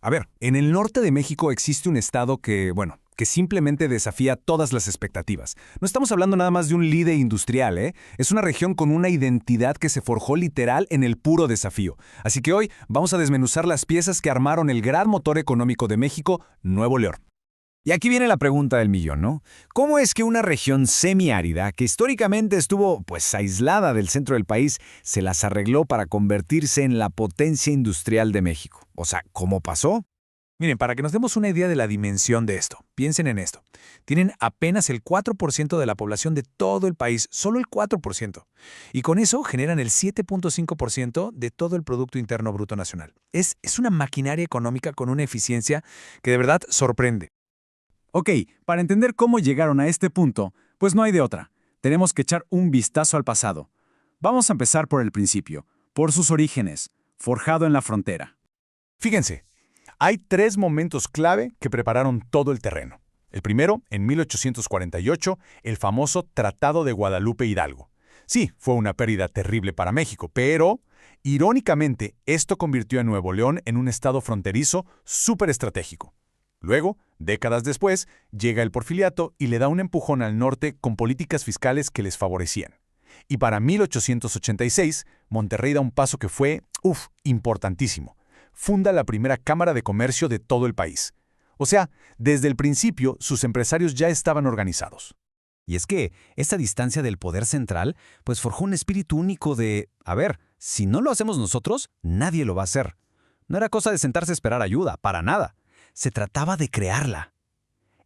A ver, en el norte de México existe un estado que simplemente desafía todas las expectativas. No estamos hablando nada más de un líder industrial, ¿eh? Es una región con una identidad que se forjó literal en el puro desafío. Así que hoy vamos a desmenuzar las piezas que armaron el gran motor económico de México, Nuevo León. Y aquí viene la pregunta del millón, ¿no? ¿Cómo es que una región semiárida, que históricamente estuvo aislada del centro del país, se las arregló para convertirse en la potencia industrial de México? O sea, ¿cómo pasó? Miren, para que nos demos una idea de la dimensión de esto, piensen en esto. Tienen apenas el 4% de la población de todo el país, solo el 4%. Y con eso generan el 7.5% de todo el Producto Interno Bruto Nacional. Es una maquinaria económica con una eficiencia que de verdad sorprende. Ok, para entender cómo llegaron a este punto, pues no hay de otra. Tenemos que echar un vistazo al pasado. Vamos a empezar por el principio, por sus orígenes, forjado en la frontera. Fíjense, hay 3 momentos clave que prepararon todo el terreno. El primero, en 1848, el famoso Tratado de Guadalupe Hidalgo. Sí, fue una pérdida terrible para México, pero, irónicamente, esto convirtió a Nuevo León en un estado fronterizo súper estratégico. Luego, décadas después, llega el Porfiriato y le da un empujón al norte con políticas fiscales que les favorecían. Y para 1886, Monterrey da un paso que fue, importantísimo. Funda la primera Cámara de Comercio de todo el país. O sea, desde el principio, sus empresarios ya estaban organizados. Y es que esta distancia del poder central, forjó un espíritu único de, si no lo hacemos nosotros, nadie lo va a hacer. No era cosa de sentarse a esperar ayuda, para nada. Se trataba de crearla.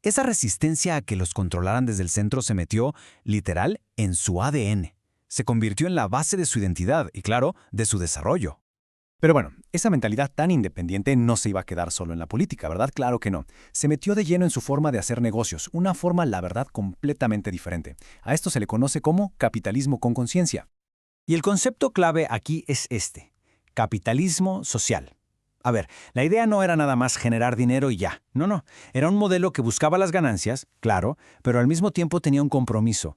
Esa resistencia a que los controlaran desde el centro se metió, literal, en su ADN. Se convirtió en la base de su identidad y, claro, de su desarrollo. Pero bueno, esa mentalidad tan independiente no se iba a quedar solo en la política, ¿verdad? Claro que no. Se metió de lleno en su forma de hacer negocios, una forma, la verdad, completamente diferente. A esto se le conoce como capitalismo con conciencia. Y el concepto clave aquí es este: capitalismo social. La idea no era nada más generar dinero y ya. No. Era un modelo que buscaba las ganancias, claro, pero al mismo tiempo tenía un compromiso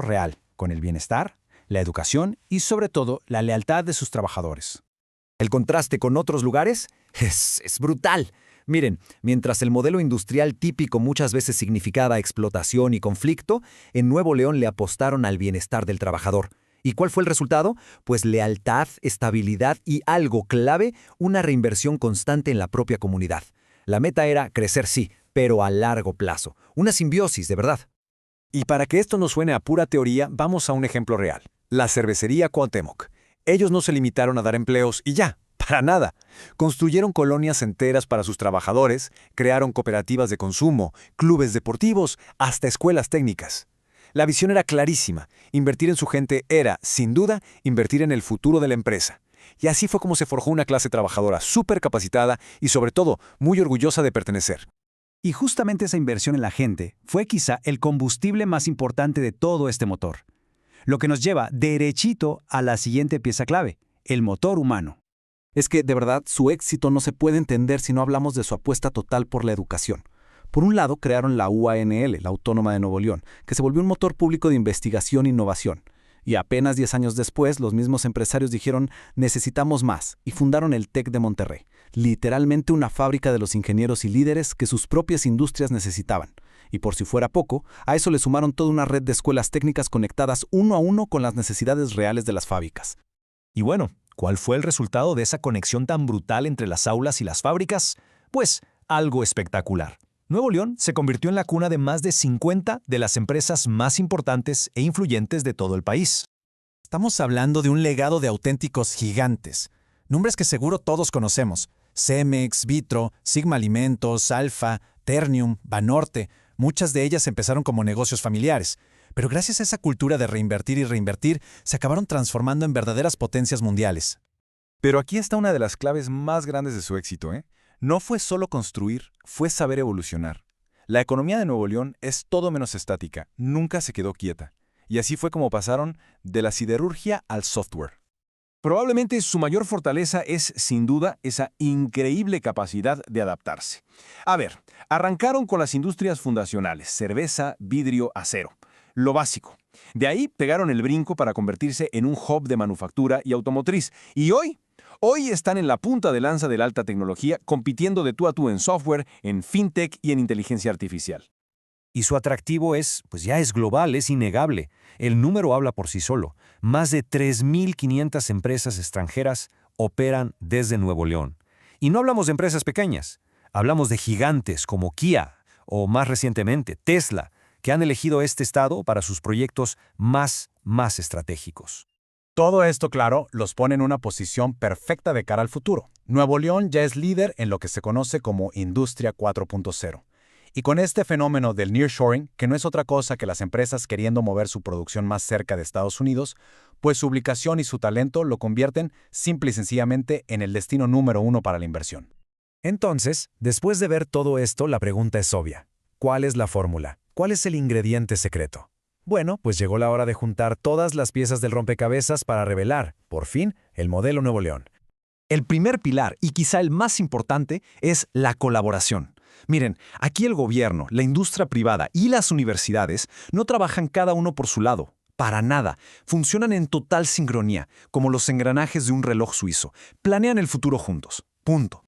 real con el bienestar, la educación y, sobre todo, la lealtad de sus trabajadores. El contraste con otros lugares es brutal. Miren, mientras el modelo industrial típico muchas veces significaba explotación y conflicto, en Nuevo León le apostaron al bienestar del trabajador. ¿Y cuál fue el resultado? Pues lealtad, estabilidad y algo clave, una reinversión constante en la propia comunidad. La meta era crecer, sí, pero a largo plazo. Una simbiosis, de verdad. Y para que esto no suene a pura teoría, vamos a un ejemplo real. La cervecería Cuauhtémoc. Ellos no se limitaron a dar empleos y ya, para nada. Construyeron colonias enteras para sus trabajadores, crearon cooperativas de consumo, clubes deportivos, hasta escuelas técnicas. La visión era clarísima. Invertir en su gente era, sin duda, invertir en el futuro de la empresa. Y así fue como se forjó una clase trabajadora súper capacitada y, sobre todo, muy orgullosa de pertenecer. Y justamente esa inversión en la gente fue quizá el combustible más importante de todo este motor. Lo que nos lleva derechito a la siguiente pieza clave: el motor humano. Es que, de verdad, su éxito no se puede entender si no hablamos de su apuesta total por la educación. Por un lado, crearon la UANL, la Autónoma de Nuevo León, que se volvió un motor público de investigación e innovación. Y apenas 10 años después, los mismos empresarios dijeron, necesitamos más, y fundaron el TEC de Monterrey, literalmente una fábrica de los ingenieros y líderes que sus propias industrias necesitaban. Y por si fuera poco, a eso le sumaron toda una red de escuelas técnicas conectadas uno a uno con las necesidades reales de las fábricas. Y bueno, ¿cuál fue el resultado de esa conexión tan brutal entre las aulas y las fábricas? Pues algo espectacular. Nuevo León se convirtió en la cuna de más de 50 de las empresas más importantes e influyentes de todo el país. Estamos hablando de un legado de auténticos gigantes, nombres que seguro todos conocemos: Cemex, Vitro, Sigma Alimentos, Alfa, Ternium, Banorte. Muchas de ellas empezaron como negocios familiares, pero gracias a esa cultura de reinvertir y reinvertir, se acabaron transformando en verdaderas potencias mundiales. Pero aquí está una de las claves más grandes de su éxito, ¿eh? No fue solo construir, fue saber evolucionar. La economía de Nuevo León es todo menos estática, nunca se quedó quieta. Y así fue como pasaron de la siderurgia al software. Probablemente su mayor fortaleza es, sin duda, esa increíble capacidad de adaptarse. Arrancaron con las industrias fundacionales: cerveza, vidrio, acero. Lo básico. De ahí pegaron el brinco para convertirse en un hub de manufactura y automotriz. Y hoy Hoy están en la punta de lanza de la alta tecnología, compitiendo de tú a tú en software, en fintech y en inteligencia artificial. Y su atractivo pues ya es global, es innegable. El número habla por sí solo. Más de 3.500 empresas extranjeras operan desde Nuevo León. Y no hablamos de empresas pequeñas. Hablamos de gigantes como Kia o, más recientemente, Tesla, que han elegido este estado para sus proyectos más estratégicos. Todo esto, claro, los pone en una posición perfecta de cara al futuro. Nuevo León ya es líder en lo que se conoce como Industria 4.0. Y con este fenómeno del nearshoring, que no es otra cosa que las empresas queriendo mover su producción más cerca de Estados Unidos, pues su ubicación y su talento lo convierten simple y sencillamente en el destino número 1 para la inversión. Entonces, después de ver todo esto, la pregunta es obvia. ¿Cuál es la fórmula? ¿Cuál es el ingrediente secreto? Bueno, pues llegó la hora de juntar todas las piezas del rompecabezas para revelar, por fin, el modelo Nuevo León. El primer pilar, y quizá el más importante, es la colaboración. Miren, aquí el gobierno, la industria privada y las universidades no trabajan cada uno por su lado. Para nada. Funcionan en total sincronía, como los engranajes de un reloj suizo. Planean el futuro juntos. Punto.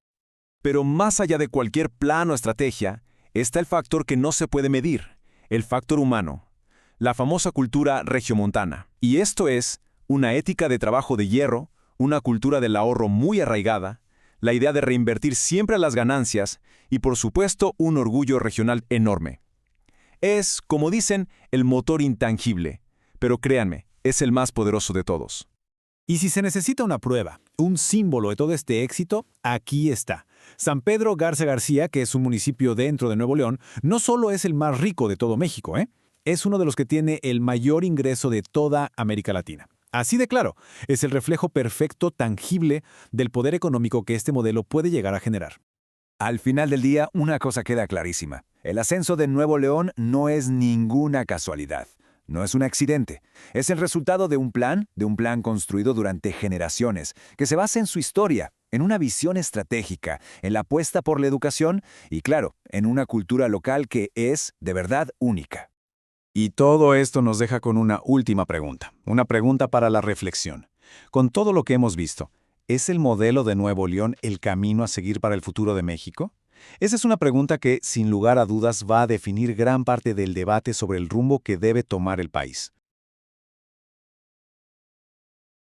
Pero más allá de cualquier plan o estrategia, está el factor que no se puede medir, el factor humano, la famosa cultura regiomontana. Y esto es una ética de trabajo de hierro, una cultura del ahorro muy arraigada, la idea de reinvertir siempre las ganancias y, por supuesto, un orgullo regional enorme. Es, como dicen, el motor intangible, pero créanme, es el más poderoso de todos. Y si se necesita una prueba, un símbolo de todo este éxito, aquí está. San Pedro Garza García, que es un municipio dentro de Nuevo León, no solo es el más rico de todo México, es uno de los que tiene el mayor ingreso de toda América Latina. Así de claro, es el reflejo perfecto, tangible, del poder económico que este modelo puede llegar a generar. Al final del día, una cosa queda clarísima. El ascenso de Nuevo León no es ninguna casualidad. No es un accidente. Es el resultado de un plan construido durante generaciones, que se basa en su historia, en una visión estratégica, en la apuesta por la educación y, claro, en una cultura local que es, de verdad, única. Y todo esto nos deja con una última pregunta, una pregunta para la reflexión. Con todo lo que hemos visto, ¿es el modelo de Nuevo León el camino a seguir para el futuro de México? Esa es una pregunta que, sin lugar a dudas, va a definir gran parte del debate sobre el rumbo que debe tomar el país.